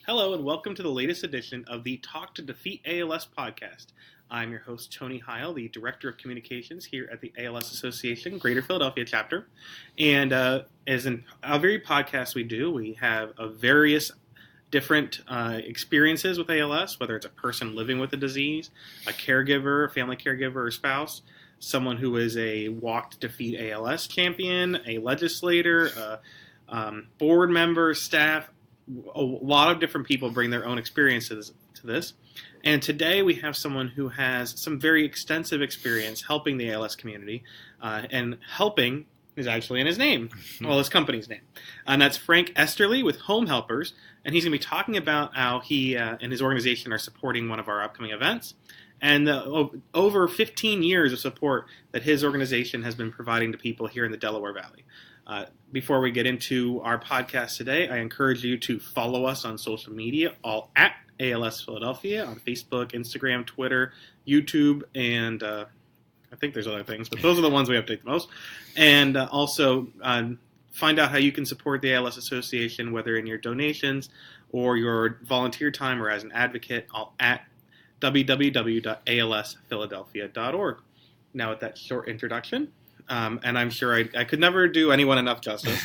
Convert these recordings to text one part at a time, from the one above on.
Hello and welcome to the latest edition of the Talk to Defeat ALS podcast. I'm your host, Tony Heil, the Director of Communications here at the ALS Association, Greater Philadelphia chapter. And as in every podcast we do, we have various different experiences with ALS, whether it's a person living with the disease, a caregiver, a family caregiver or spouse, someone who is a Walk to Defeat ALS champion, a legislator, board member, staff. A lot of different people bring their own experiences to this. And today we have someone who has some very extensive experience helping the ALS community. And helping is actually in his name, well, his company's name. And that's Frank Esterle with Home Helpers. And he's going to be talking about how he and his organization are supporting one of our upcoming events. And over 15 years of support that his organization has been providing to people here in the Delaware Valley. Before we get into our podcast today, I encourage you to follow us on social media, all at ALS Philadelphia, on Facebook, Instagram, Twitter, YouTube, and I think there's other things, but those are the ones we update the most. And also find out how you can support the ALS Association, whether in your donations or your volunteer time or as an advocate, all at www.alsphiladelphia.org. Now, with that short introduction, and I'm sure I could never do anyone enough justice,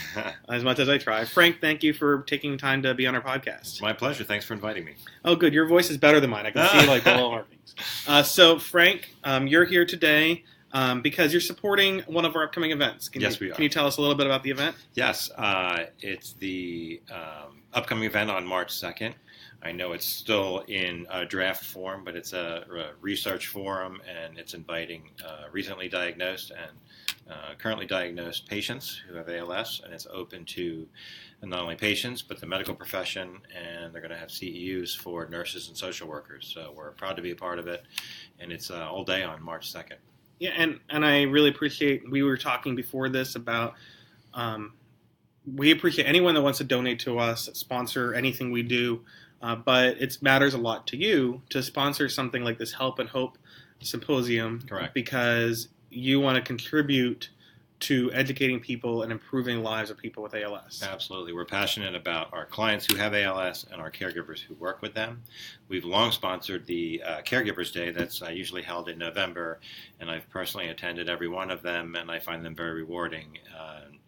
as much as I try. Frank, thank you for taking time to be on our podcast. My pleasure. Thanks for inviting me. Oh, good. Your voice is better than mine. I can see like the little markings. So, Frank, you're here today because you're supporting one of our upcoming events. Yes, we are. Can you tell us a little bit about the event? Yes. It's the upcoming event on March 2nd. I know it's still in draft form, but it's a research forum, and it's inviting recently diagnosed and currently diagnosed patients who have ALS, and it's open to not only patients, but the medical profession, and they're going to have CEUs for nurses and social workers. So we're proud to be a part of it, and it's all day on March 2nd. Yeah, and I really appreciate, we were talking before this about, we appreciate anyone that wants to donate to us, sponsor anything we do, but it matters a lot to you to sponsor something like this Help and Hope Symposium. Correct. Because you want to contribute to educating people and improving lives of people with ALS. Absolutely. We're passionate about our clients who have ALS and our caregivers who work with them. We've long sponsored the Caregivers Day that's usually held in November, and I've personally attended every one of them, and I find them very rewarding,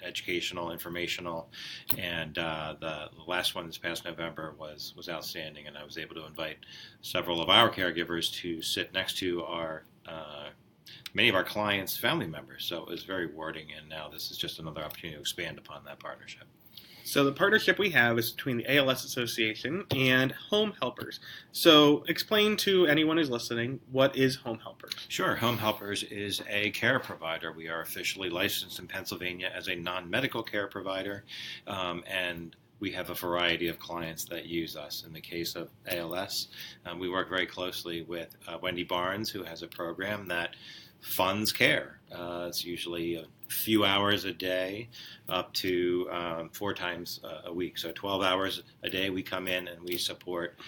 educational, informational, and the last one this past November was outstanding, and I was able to invite several of our caregivers to sit next to our many of our clients' family members. So it was very rewarding, and now this is just another opportunity to expand upon that partnership. So the partnership we have is between the ALS Association and Home Helpers. So explain to anyone who's listening, what is Home Helpers? Sure. Home Helpers is a care provider. We are officially licensed in Pennsylvania as a non-medical care provider, and we have a variety of clients that use us. In the case of ALS, we work very closely with Wendy Barnes, who has a program that funds care. It's usually a few hours a day up to 4 times a week. So 12 hours a day we come in and we support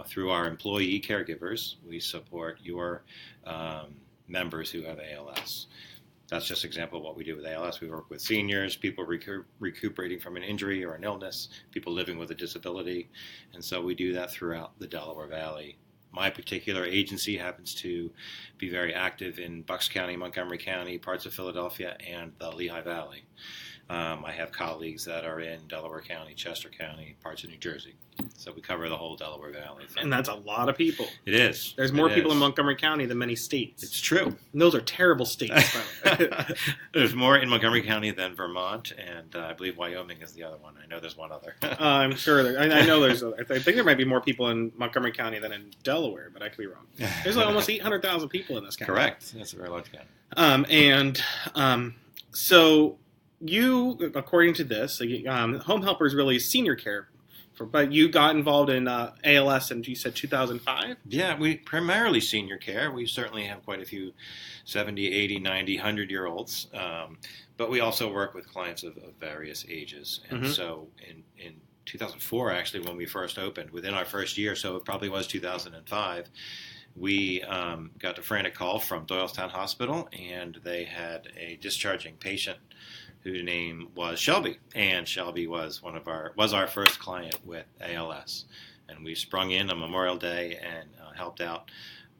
through our employee caregivers. We support your members who have ALS. That's just an example of what we do with ALS. We work with seniors, people recuperating from an injury or an illness, people living with a disability. And so we do that throughout the Delaware Valley. My particular agency happens to be very active in Bucks County, Montgomery County, parts of Philadelphia, and the Lehigh Valley. I have colleagues that are in Delaware County, Chester County, parts of New Jersey. So we cover the whole Delaware Valley. And that's a lot of people. It is. There's more people in Montgomery County than many states. It's true. And those are terrible states, by the way. There's more in Montgomery County than Vermont, and I believe Wyoming is the other one. I know there's one other. I'm sure. I know there's. I think there might be more people in Montgomery County than in Delaware, but I could be wrong. There's like almost 800,000 people in this county. Correct. That's a very large county. So you, according to this, Home Helpers really is senior care. But you got involved in ALS in, you said, 2005? Yeah, we primarily senior care. We certainly have quite a few 70, 80, 90, 100-year-olds. But we also work with clients of various ages. And so in 2004, actually, when we first opened, within our first year, so it probably was 2005, we got a frantic call from Doylestown Hospital, and they had a discharging patient whose name was Shelby, and Shelby was our first client with ALS. And we sprung in on Memorial Day and helped out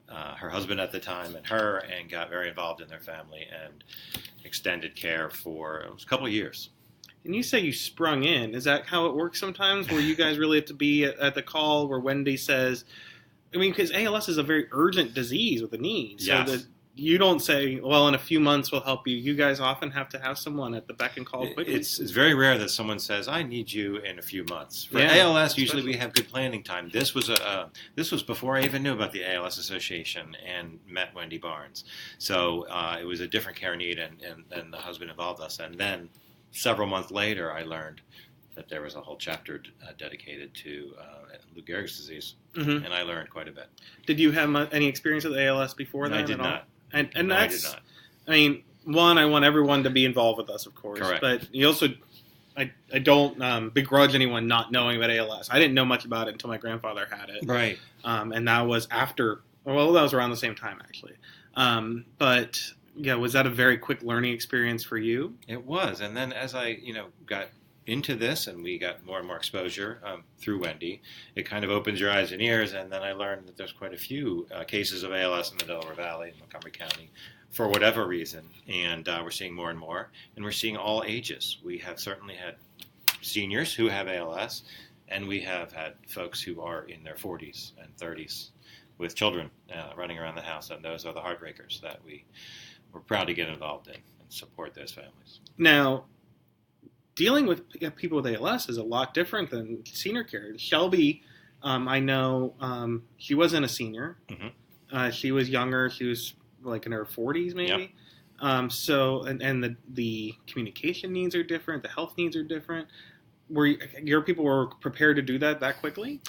her husband at the time and her, and got very involved in their family and extended care for a couple of years. And you say you sprung in. Is that how it works sometimes, where you guys really have to be at the call where Wendy says, I mean, because ALS is a very urgent disease with a need. So Yes. that you don't say, well, in a few months we'll help you. You guys often have to have someone at the beck and call quickly. It's very rare that someone says, I need you in a few months. For Yeah, ALS, usually especially. we have good planning time. This was before I even knew about the ALS Association and met Wendy Barnes. So it was a different care need, and the husband involved us. And then several months later, I learned that there was a whole chapter dedicated to Lou Gehrig's disease, Mm-hmm. and I learned quite a bit. Did you have any experience with ALS before that? I did at all? not. And No, I that's, did not. I mean, one, I want everyone to be involved with us, of course. Correct. But you also, I don't begrudge anyone not knowing about ALS. I didn't know much about it until my grandfather had it. Right. And that was after, well, that was around the same time, actually. But, yeah, was that a very quick learning experience for you? It was, and then as I, got into this and we got more and more exposure through Wendy, it kind of opens your eyes and ears, and then I learned that there's quite a few cases of ALS in the Delaware Valley, in Montgomery County, for whatever reason, and we're seeing more and more, and we're seeing all ages. We have certainly had seniors who have ALS, and we have had folks who are in their 40s and 30s with children running around the house, and those are the heartbreakers that we're proud to get involved in and support those families. Now, dealing with people with ALS is a lot different than senior care. Shelby, I know she wasn't a senior. Mm-hmm. She was younger. She was like in her 40s, maybe. Yep. And the communication needs are different. The health needs are different. Your people were prepared to do that quickly?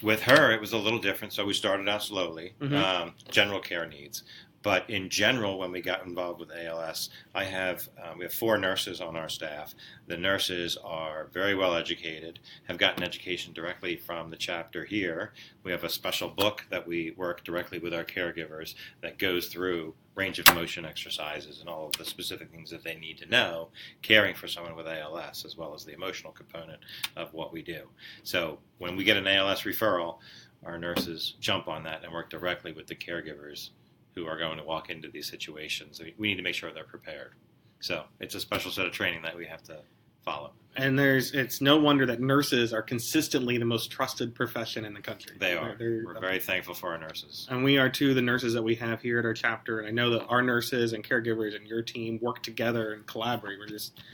With her, it was a little different, so we started out slowly. Mm-hmm. General care needs. But in general, when we got involved with ALS, we have 4 nurses on our staff. The nurses are very well educated, have gotten education directly from the chapter here. We have a special book that we work directly with our caregivers that goes through range of motion exercises and all of the specific things that they need to know caring for someone with ALS, as well as the emotional component of what we do. So when we get an ALS referral, our nurses jump on that and work directly with the caregivers who are going to walk into these situations. We need to make sure they're prepared. So it's a special set of training that we have to follow. And it's no wonder that nurses are consistently the most trusted profession in the country. They are. We're very thankful for our nurses. And we are too, the nurses that we have here at our chapter. And I know that our nurses and caregivers and your team work together and collaborate.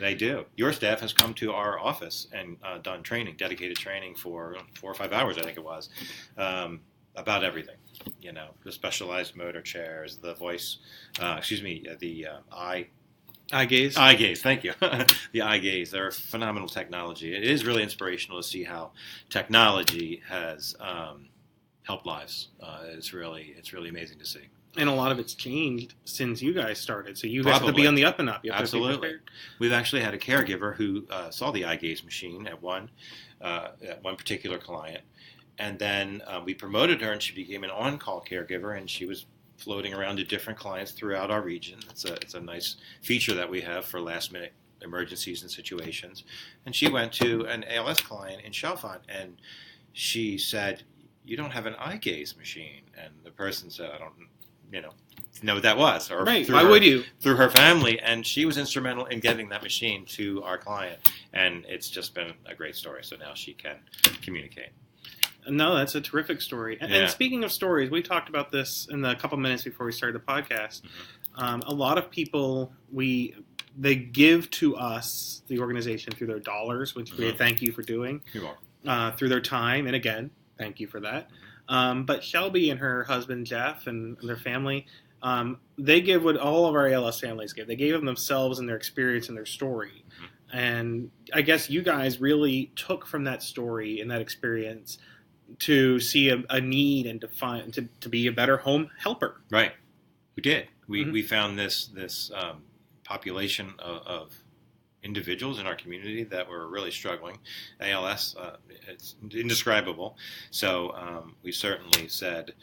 They do. Your staff has come to our office and done training, dedicated training for 4 or 5 hours, I think it was, about everything. The specialized motor chairs, the voice, the eye gaze. Eye gaze, thank you. The eye gaze. They're phenomenal technology. It is really inspirational to see how technology has helped lives. It's really amazing to see. And a lot of it's changed since you guys started. So you guys have to be on the up and up. You have Absolutely. To be prepared. We've actually had a caregiver who saw the eye gaze machine at one particular client. And then we promoted her, and she became an on-call caregiver, and she was floating around to different clients throughout our region. It's a nice feature that we have for last-minute emergencies and situations. And she went to an ALS client in Chalfont, and she said, "You don't have an eye gaze machine." And the person said, "I don't, know what that was." Or right? Why would you? Through her family, and she was instrumental in getting that machine to our client, and it's just been a great story. So now she can communicate. No, that's a terrific story. And speaking of stories, we talked about this in the couple minutes before we started the podcast. Mm-hmm. A lot of people, they give to us, the organization, through their dollars, which we thank you for doing. You're welcome. Through their time, and again, thank you for that. Mm-hmm. But Shelby and her husband, Jeff, and their family, they give what all of our ALS families give. They gave them themselves and their experience and their story. Mm-hmm. And I guess you guys really took from that story and that experience to see a need and to be a better home helper. Right. We did. We found this population of individuals in our community that were really struggling. ALS, it's indescribable. So we certainly said,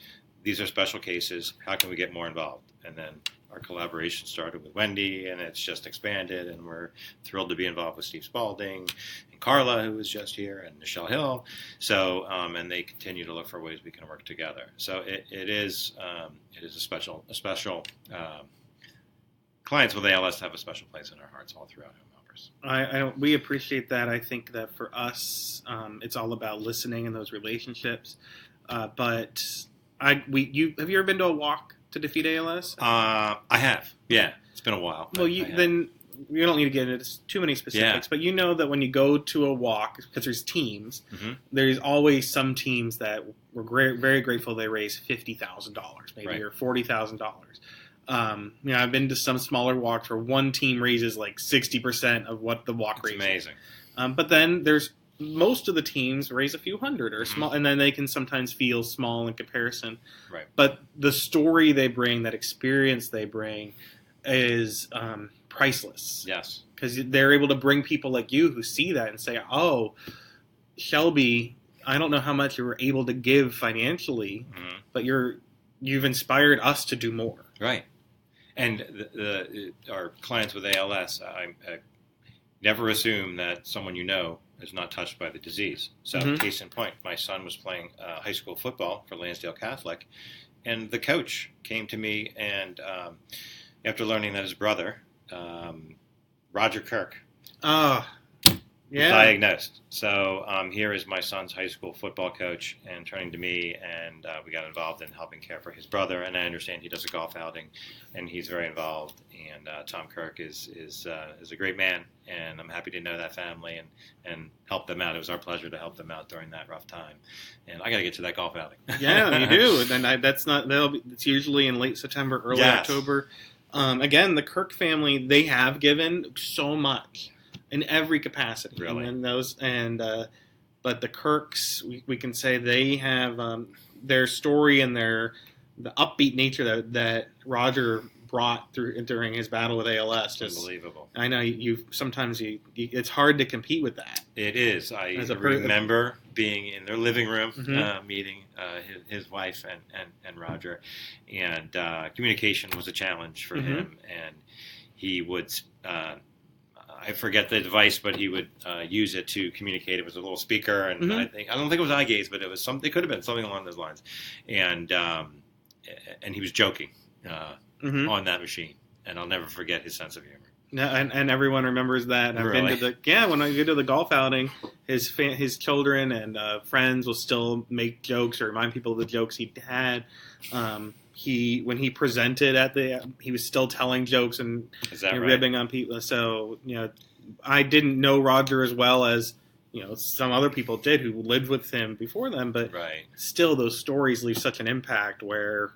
these are special cases. How can we get more involved? And then our collaboration started with Wendy, and it's just expanded, and we're thrilled to be involved with Steve Spalding and Carla, who was just here, and Michelle Hill. So, and they continue to look for ways we can work together. So it is a special. Clients with ALS have a special place in our hearts all throughout Home Helpers. We appreciate that. I think that for us, it's all about listening and those relationships. But have you ever been to a walk to defeat ALS? I have. Yeah, it's been a while. Well, then you don't need to get into too many specifics, but you know that when you go to a walk, because there's teams, there's always some teams that we're very grateful they raise $50,000 maybe or $40,000. I've been to some smaller walks where one team raises like 60% of what the walk raises. Amazing. But then there's most of the teams raise a few hundred or small, and then they can sometimes feel small in comparison. Right. But the story they bring, that experience they bring, is priceless. Yes. Because they're able to bring people like you who see that and say, "Oh, Shelby, I don't know how much you were able to give financially, but you've inspired us to do more." Right. And our clients with ALS, I never assume that someone is not touched by the disease. So, case in point, my son was playing high school football for Lansdale Catholic, and the coach came to me, and after learning that his brother, Roger Kirk, diagnosed. So here is my son's high school football coach, and turning to me, and we got involved in helping care for his brother. And I understand he does a golf outing, and he's very involved. And Tom Kirk is a great man, and I'm happy to know that family and help them out. It was our pleasure to help them out during that rough time. And I got to get to that golf outing. Yeah, you do. And it's usually in late September, early October. Again, the Kirk family, they have given so much in every capacity. Really? But the Kirks, we can say they have their story and the upbeat nature that Roger brought through during his battle with ALS. Just unbelievable. I know sometimes it's hard to compete with that. It is. I remember being in their living room meeting his wife and Roger, and communication was a challenge for him, and he would. I forget the device, but he would use it to communicate. It was a little speaker, and I don't think it was eye gaze, but it was something. It could have been something along those lines, and he was joking on that machine, and I'll never forget his sense of humor. Yeah, and everyone remembers that. I've really? been to when I go to the golf outing, his children and friends will still make jokes or remind people of the jokes he had. When he presented he was still telling jokes and ribbing on people. So I didn't know Roger as well as some other people did who lived with him before them, but still those stories leave such an impact where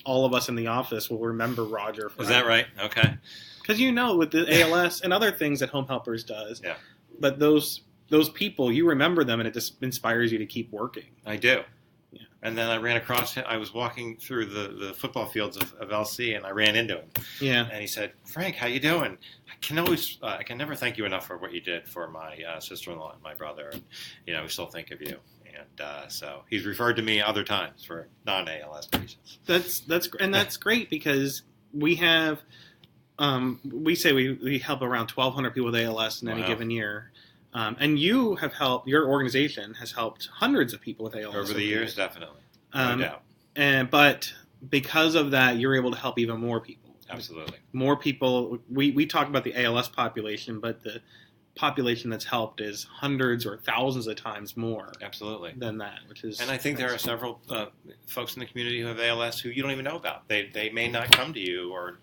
all of us in the office will remember Roger forever. Is that right? Okay. Because with the ALS and other things that Home Helpers does, but those people, you remember them, and it just inspires you to keep working. I do. Yeah. And then I ran across him. I was walking through the football fields of LC, and I ran into him. Yeah. And he said, "Frank, how you doing? I can never thank you enough for what you did for my sister-in-law and my brother. And, we still think of you." And so he's referred to me other times for non-ALS patients. That's great because we have. We say we help around 1,200 people with ALS in any given year. And your organization has helped hundreds of people with ALS. Over the years, definitely. No doubt. But because of that, you're able to help even more people. Absolutely. More people. We talk about the ALS population, but the population that's helped is hundreds or thousands of times more. Absolutely. Than that, which is. And I think there are several folks in the community who have ALS who you don't even know about. They may not come to you or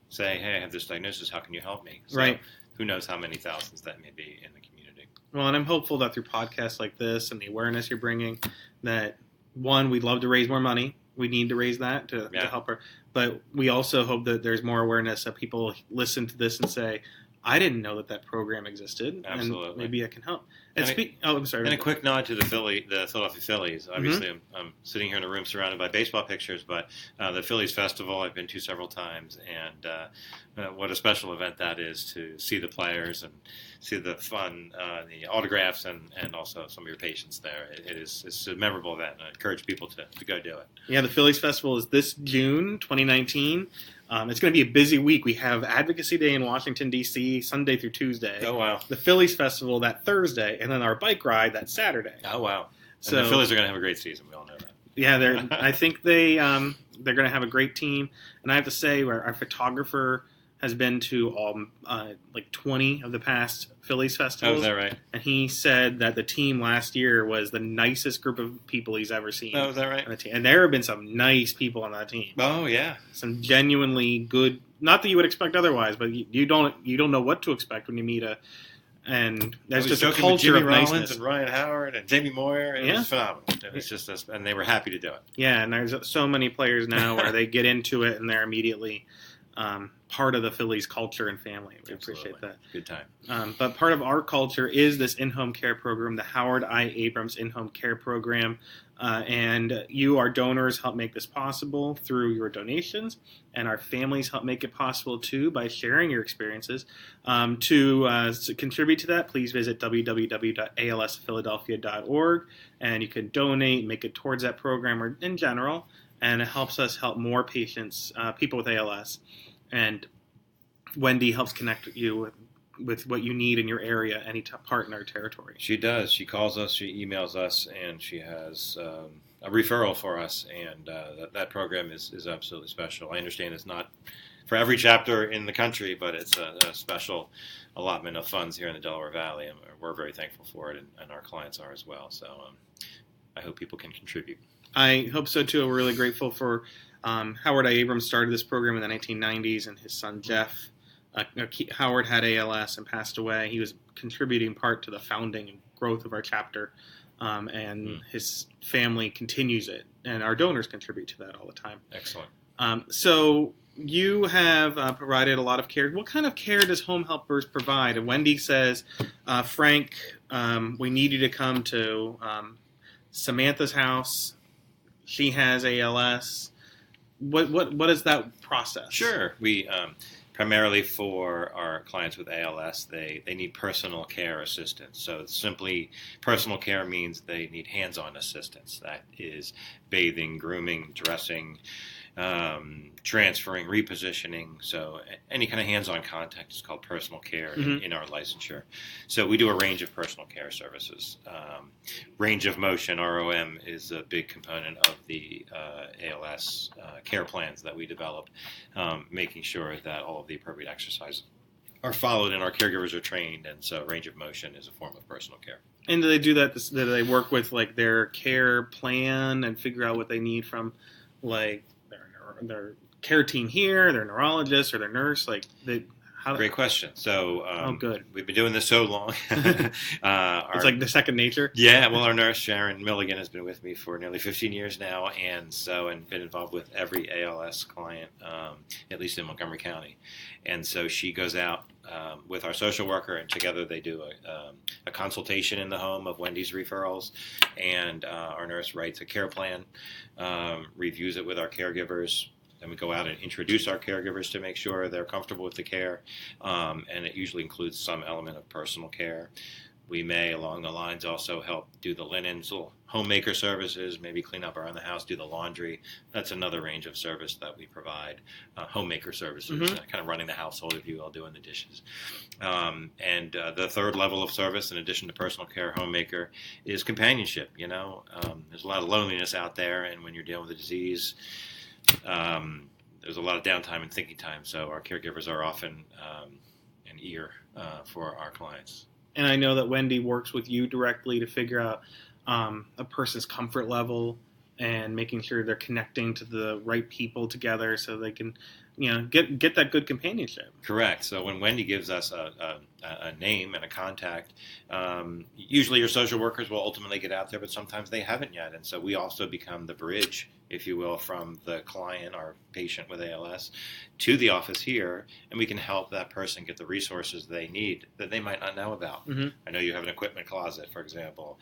say, "Hey, I have this diagnosis. How can you help me?" So right. Who knows how many thousands that may be in the community. Well, and I'm hopeful that through podcasts like this and the awareness you're bringing, that one, we'd love to raise more money. We need to raise that to help her. But we also hope that there's more awareness that people listen to this and say, "I didn't know that program existed." Absolutely. And maybe I can help. I'm sorry. And a quick nod to the Philadelphia Phillies. Obviously, I'm sitting here in a room surrounded by baseball pictures, but the Phillies Festival I've been to several times, and what a special event that is to see the players and see the fun, the autographs, and also some of your patients there. It's a memorable event, and I encourage people to go do it. Yeah, the Phillies Festival is this June 2019. It's going to be a busy week. We have Advocacy Day in Washington, D.C., Sunday through Tuesday. Oh, wow. The Phillies Festival that Thursday, and then our bike ride that Saturday. Oh, wow. So and the Phillies are going to have a great season. We all know that. Yeah, I think they're going to have a great team. And I have to say, our photographer has been to like 20 of the past Phillies festivals. Oh, is that right? And he said that the team last year was the nicest group of people he's ever seen. Oh, is that right? And there have been some nice people on that team. Oh, yeah. Some genuinely good. Not that you would expect otherwise, but you don't know what to expect when you meet and there's just a culture of niceness. And Ryan Howard and Jamie Moyer. It was phenomenal. It was just and they were happy to do it. Yeah, and there's so many players now where they get into it and they're immediately part of the Phillies culture and family. We appreciate that. Good time. But part of our culture is this in-home care program, the Howard I. Abrams in-home care program. And you, our donors, help make this possible through your donations, and our families help make it possible too by sharing your experiences. To contribute to that, please visit www.alsphiladelphia.org, and you can donate, make it towards that program or in general, and it helps us help more patients, people with ALS. And Wendy helps connect you with what you need in your area, any part in our territory. She does. She calls us, she emails us, and she has a referral for us, and that program is absolutely special. I understand it's not for every chapter in the country, but it's a special allotment of funds here in the Delaware Valley, and we're very thankful for it, and our clients are as well. So I hope people can contribute. I hope so, too. We're really grateful for Howard I. Abrams started this program in the 1990s, and his son, Jeff. Howard had ALS and passed away. He was contributing part to the founding and growth of our chapter, and his family continues it, and our donors contribute to that all the time. Excellent. So you have provided a lot of care. What kind of care does Home Helpers provide? And Wendy says, Frank, we need you to come to Samantha's house. She has ALS. What is that process? Sure. We primarily for our clients with ALS, they need personal care assistance. So simply personal care means they need hands-on assistance. That is bathing, grooming, dressing, transferring, repositioning. So any kind of hands-on contact is called personal care in our licensure. So we do a range of personal care services. Range of motion, ROM, is a big component of the ALS care plans that we develop, making sure that all of the appropriate exercises are followed and our caregivers are trained. And so range of motion is a form of personal care. And do they do that? Do they work with like their care plan and figure out what they need from like their care team here, their neurologist or their nurse? Great question. So good. We've been doing this so long. It's like the second nature. Yeah, well, our nurse, Sharon Milligan, has been with me for nearly 15 years now, and been involved with every ALS client, at least in Montgomery County. And so she goes out with our social worker, and together they do a consultation in the home of Wendy's referrals, and our nurse writes a care plan, reviews it with our caregivers. Then we go out and introduce our caregivers to make sure they're comfortable with the care, and it usually includes some element of personal care. We may, along the lines, also help do the linens, little homemaker services, maybe clean up around the house, do the laundry. That's another range of service that we provide, homemaker services, kind of running the household, if you will, doing the dishes. And the third level of service, in addition to personal care, homemaker, is companionship. There's a lot of loneliness out there, and when you're dealing with a disease, there's a lot of downtime and thinking time, so our caregivers are often an ear for our clients. And I know that Wendy works with you directly to figure out a person's comfort level and making sure they're connecting to the right people together so they can, get that good companionship. Correct. So when Wendy gives us a name and a contact, usually your social workers will ultimately get out there, but sometimes they haven't yet. And so we also become the bridge, if you will, from the client or patient with ALS to the office here, and we can help that person get the resources they need that they might not know about. I know you have an equipment closet, for example.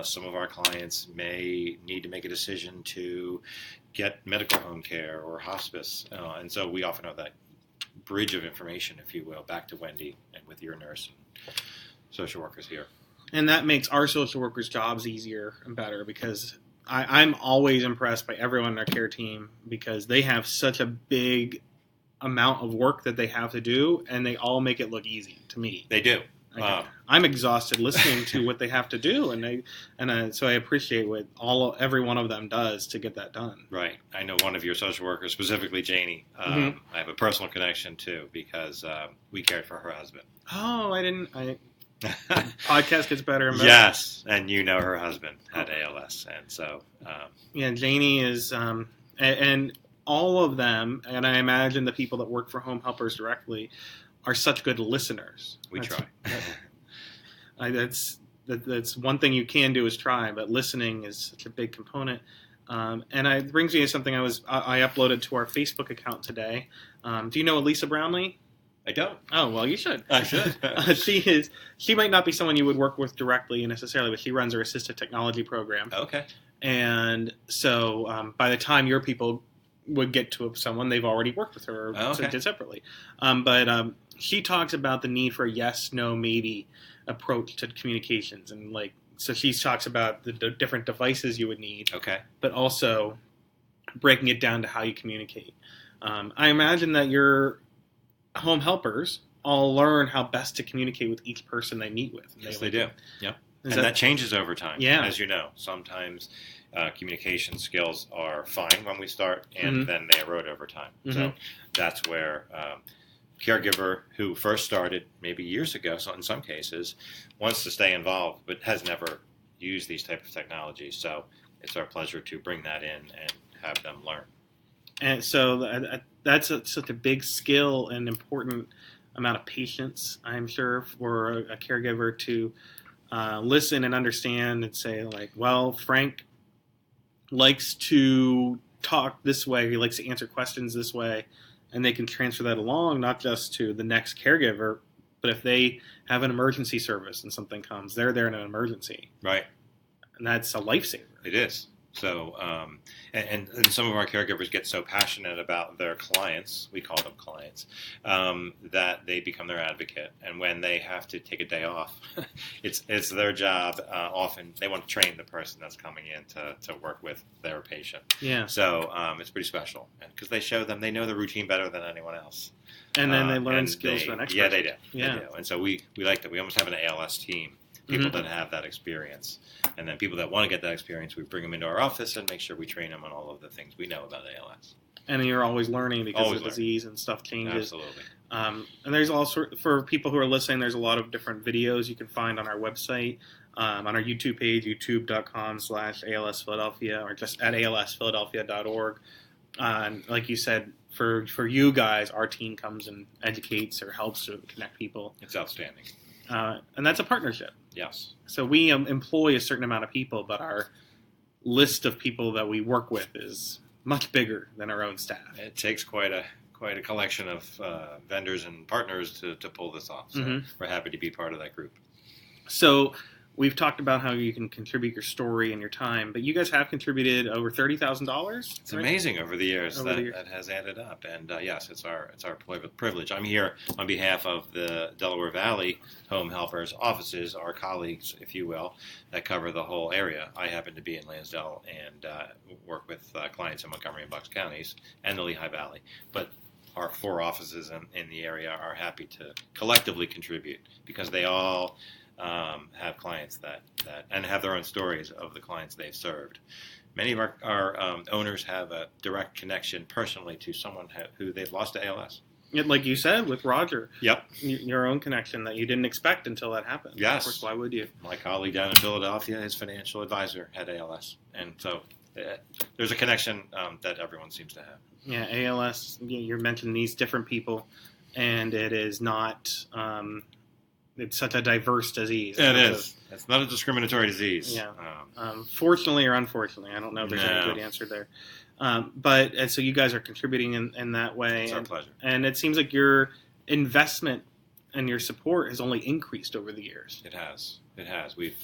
Some of our clients may need to make a decision to get medical home care or hospice, and so we often have that bridge of information, if you will, back to Wendy and with your nurse and social workers here. And that makes our social workers' jobs easier and better because I'm always impressed by everyone on our care team because they have such a big amount of work that they have to do, and they all make it look easy to me. They do. I'm exhausted listening to what they have to do, so I appreciate what every one of them does to get that done. Right. I know one of your social workers, specifically Janie. I have a personal connection too because we cared for her husband. Oh, podcast gets better and better. Yes, and you know her husband had ALS, and so Janie is, and all of them, and I imagine the people that work for Home Helpers directly are such good listeners. We try. That's one thing you can do is try, but listening is such a big component. And it brings me to something I uploaded to our Facebook account today. Do you know Elisa Brownlee? I don't. Oh, well, you should. I should. She might not be someone you would work with directly necessarily, but she runs our assistive technology program. Okay. And so by the time your people would get to someone, they've already worked with her separately. But she talks about the need for a yes, no, maybe approach to communications. And so she talks about the different devices you would need. Okay. But also breaking it down to how you communicate. I imagine that your home helpers all learn how best to communicate with each person they meet with. Yes, they do. Yep. And that changes over time. Yeah. As you know, sometimes communication skills are fine when we start, and then they erode over time. So that's where caregiver who first started maybe years ago, so in some cases, wants to stay involved but has never used these type of technologies. So it's our pleasure to bring that in and have them learn. And so that's such a big skill and important amount of patience, I'm sure, for a caregiver to listen and understand and say, well, Frank likes to talk this way, he likes to answer questions this way, and they can transfer that along, not just to the next caregiver, but if they have an emergency service and something comes, they're there in an emergency. Right. And that's a lifesaver. It is. So, and some of our caregivers get so passionate about their clients, we call them clients, that they become their advocate. And when they have to take a day off, it's their job. Often they want to train the person that's coming in to work with their patient. Yeah. So it's pretty special because they show them they know the routine better than anyone else. And then they learn skills for the next person. Yeah, they do. Yeah. They do. And so we like that. We almost have an ALS team. People that have that experience. And then people that want to get that experience, we bring them into our office and make sure we train them on all of the things we know about ALS. And you're always learning because the disease and stuff changes. Absolutely. And there's for people who are listening, there's a lot of different videos you can find on our website, on our YouTube page, youtube.com/ALS Philadelphia, or just at alsphiladelphia.org. And like you said, for you guys, our team comes and educates or helps to connect people. It's outstanding. And that's a partnership. Yes. So we employ a certain amount of people, but our list of people that we work with is much bigger than our own staff. It takes quite a collection of vendors and partners to pull this off. So we're happy to be part of that group. So we've talked about how you can contribute your story and your time, but you guys have contributed over $30,000. It's amazing over the years that has added up, and yes, it's our privilege. I'm here on behalf of the Delaware Valley Home Helpers offices, our colleagues, if you will, that cover the whole area. I happen to be in Lansdale and work with clients in Montgomery and Bucks counties and the Lehigh Valley, but our 4 offices in the area are happy to collectively contribute because they all have clients that and have their own stories of the clients they've served. Many of our owners have a direct connection personally to someone who they've lost to ALS. Like you said with Roger. Yep. Your own connection that you didn't expect until that happened. Yes. Of course, why would you? My colleague down in Philadelphia, his financial advisor had ALS. And so there's a connection that everyone seems to have. Yeah, ALS, you're mentioning these different people, and it is not... it's such a diverse disease. It is. It's not a discriminatory disease. Yeah. Fortunately or unfortunately, I don't know if there's any good answer there. But so you guys are contributing in that way. It's our pleasure. And it seems like your investment and your support has only increased over the years. It has. We've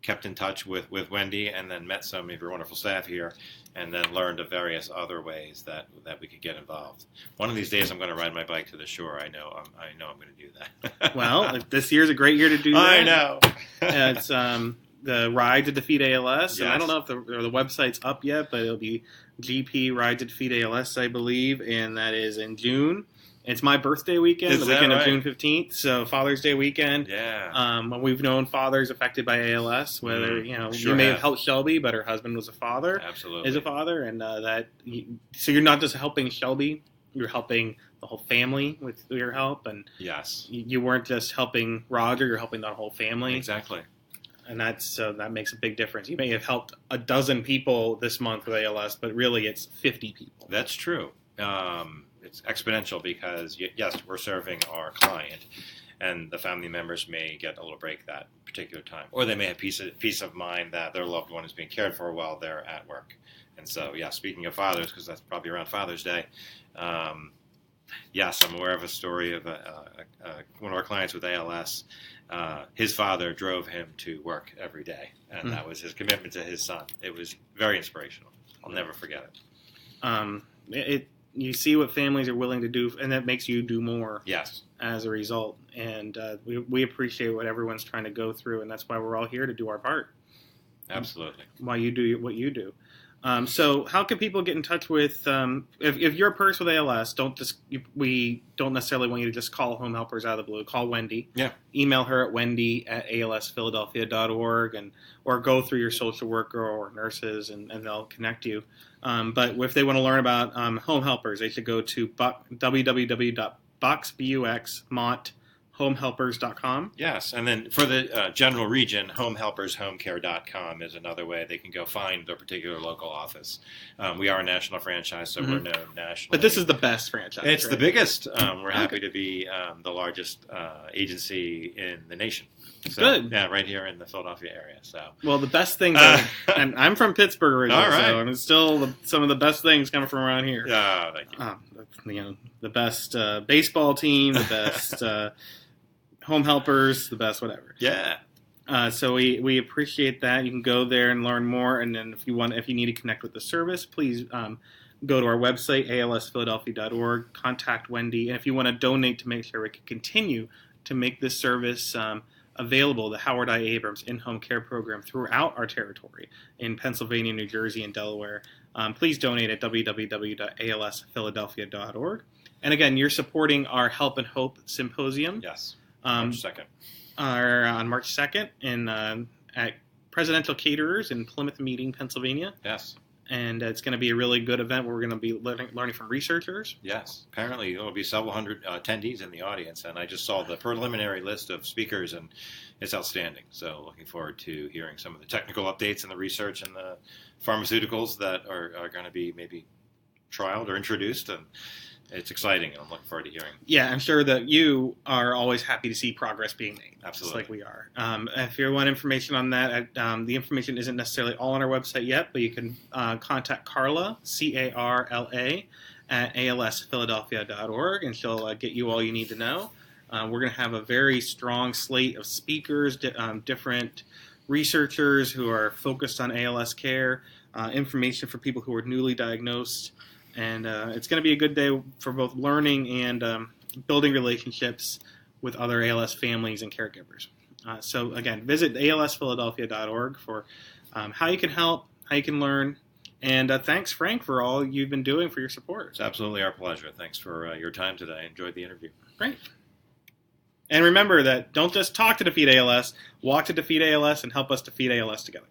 kept in touch with Wendy and then met some of your wonderful staff here and then learned of various other ways that we could get involved. One of these days I'm going to ride my bike to the shore. I know I'm going to do that. Well, this year's a great year to do that. I know. It's the Ride to Defeat ALS. Yes. And I don't know if the website's up yet, but it'll be GP Ride to Defeat ALS, I believe, and that is in June. It's my birthday weekend, Is the that weekend right? of June 15th, so Father's Day weekend. Yeah. We've known fathers affected by ALS, whether, sure you may have have. helped Shelby, but her husband was a father, Absolutely. is a father, and so you're not just helping Shelby, you're helping the whole family with your help, and Yes. you weren't just helping Roger, you're helping the whole family. Exactly. And that makes a big difference. You may have helped a dozen people this month with ALS, but really it's 50 people. That's true. It's exponential because, yes, we're serving our client, and the family members may get a little break that particular time. Or they may have peace of mind that their loved one is being cared for while they're at work. And so, yeah, speaking of fathers, because that's probably around Father's Day, yes, I'm aware of a story of one of our clients with ALS. His father drove him to work every day, and that was his commitment to his son. It was very inspirational. I'll never forget it. You see what families are willing to do, and that makes you do more. Yes. As a result, and we appreciate what everyone's trying to go through, and that's why we're all here to do our part. Absolutely. Why you do what you do. So how can people get in touch with, if you're a person with ALS, we don't necessarily want you to just call Home Helpers out of the blue. Call Wendy. Yeah. Email her at wendy@alsphiladelphia.org, or go through your social worker or nurses, and they'll connect you. But if they want to learn about Home Helpers, they should go to www.buxbuxmonthomehelpers.com. Yes, and then for the general region, homehelpershomecare.com is another way they can go find their particular local office. We are a national franchise, so we're known nationally. But this is the best franchise. It's right? the biggest. We're happy to be the largest agency in the nation. So, good. Yeah, right here in the Philadelphia area. So, well, the best thing, and I'm from Pittsburgh originally, all right. so and it's still some of the best things coming from around here. Yeah, thank you. The best baseball team, the best Home Helpers, the best whatever. Yeah. So we appreciate that. You can go there and learn more, and then if you need to connect with the service, please go to our website, alsphiladelphia.org, contact Wendy, and if you want to donate to make sure we can continue to make this service available, the Howard I. Abrams in-home care program throughout our territory in Pennsylvania, New Jersey, and Delaware, please donate at www.alsphiladelphia.org. And again, you're supporting our Help and Hope Symposium. Yes. March 2nd. On March 2nd at Presidential Caterers in Plymouth Meeting, Pennsylvania. Yes. And it's going to be a really good event where we're going to be learning from researchers. Yes. Apparently there will be several hundred attendees in the audience, and I just saw the preliminary list of speakers, and it's outstanding. So looking forward to hearing some of the technical updates and the research and the pharmaceuticals that are going to be maybe trialed or introduced, and it's exciting, and I'm looking forward to hearing. Yeah, I'm sure that you are always happy to see progress being made. Absolutely. Just like we are. If you want information on that, the information isn't necessarily all on our website yet, but you can contact Carla, Carla, at alsphiladelphia.org, and she'll get you all you need to know. We're going to have a very strong slate of speakers, different researchers who are focused on ALS care, information for people who are newly diagnosed. And it's going to be a good day for both learning and building relationships with other ALS families and caregivers. So again, visit alsphiladelphia.org for how you can help, how you can learn. And thanks, Frank, for all you've been doing for your support. It's absolutely our pleasure. Thanks for your time today. I enjoyed the interview. Great. And remember that don't just talk to defeat ALS, walk to defeat ALS, and help us defeat ALS together.